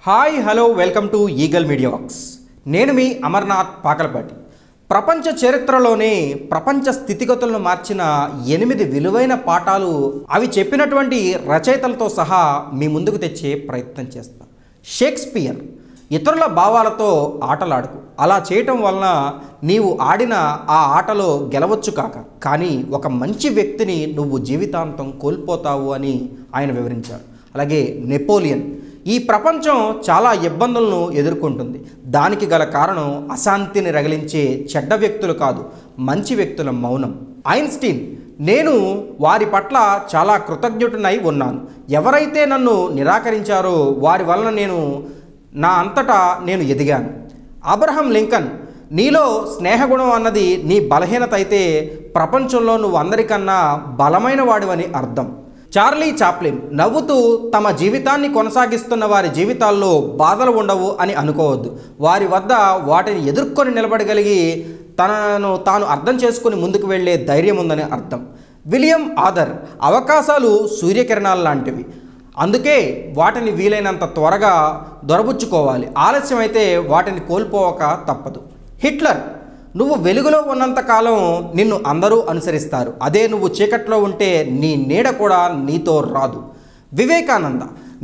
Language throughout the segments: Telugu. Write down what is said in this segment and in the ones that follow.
Hi hello welcome to eagle media works. నేను మీ అమర్నాథ్ పాకలపాటి. ప్రపంచ చరిత్రలోనే ప్రపంచ స్థితిగతులను మార్చిన 8 విలువైన పాఠాలు అవి చెప్పినటువంటి రచయితలతో సహా మీ ముందుకు తెచ్చే ప్రయత్నం చేస్తాను. షేక్స్పియర్, ఇతరుల భావాలతో ఆటలాడుకు. అలా చేయటం వలన నీవు ఆడిన ఆ ఆటలో గెలవచ్చు కాక, కానీ ఒక మంచి వ్యక్తిని నువ్వు జీవితాంతం కోల్పోతావు అని ఆయన వివరించారు. అలాగే నెపోలియన్, ఈ ప్రపంచం చాలా ఇబ్బందులను ఎదుర్కొంటుంది. దానికి గల కారణం అశాంతిని రగిలించే చెడ్డ వ్యక్తులు కాదు, మంచి వ్యక్తుల మౌనం. ఐన్స్టీన్, నేను వారి పట్ల చాలా కృతజ్ఞుడినై ఉన్నాను. ఎవరైతే నన్ను నిరాకరించారో వారి వలన నా అంతటా నేను ఎదిగాను. అబ్రహం లింకన్, నీలో స్నేహగుణం అన్నది నీ బలహీనత అయితే ప్రపంచంలో నువ్వు అందరికన్నా బలమైన వాడివని అర్థం. చార్లీ చాప్లిన్, నవ్వుతూ తమ జీవితాన్ని కొనసాగిస్తున్న వారి జీవితాల్లో బాధలు ఉండవు అని అనుకోవద్దు. వారి వద్ద వాటిని ఎదుర్కొని నిలబడగలిగి తాను అర్థం చేసుకుని ముందుకు వెళ్ళే ధైర్యం ఉందని అర్థం. విలియం ఆథర్, అవకాశాలు సూర్యకిరణాలు లాంటివి, అందుకే వాటిని వీలైనంత త్వరగా దొరబుచ్చుకోవాలి. ఆలస్యమైతే వాటిని కోల్పోవక తప్పదు. హిట్లర్, నువ్వు వెలుగులో ఉన్నంతకాలం నిన్ను అందరూ అనుసరిస్తారు, అదే నువ్వు చీకట్లో ఉంటే నీ నీడ కూడా నీతో రాదు. వివేకానంద,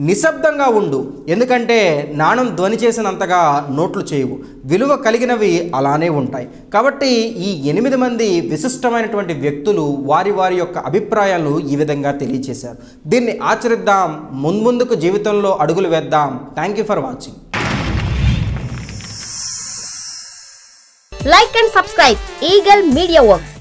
నిశ్శబ్దంగా ఉండు, ఎందుకంటే నాణం ధ్వని చేసినంతగా నోట్లు చేయవు. విలువ కలిగినవి అలానే ఉంటాయి. కాబట్టి ఈ 8 మంది విశిష్టమైనటువంటి వ్యక్తులు వారి యొక్క అభిప్రాయాలు ఈ విధంగా తెలియచేశారు. దీన్ని ఆచరిద్దాం, ముందుకు జీవితంలో అడుగులు వేద్దాం. Thank you for watching. Like and subscribe Eagle Media Works.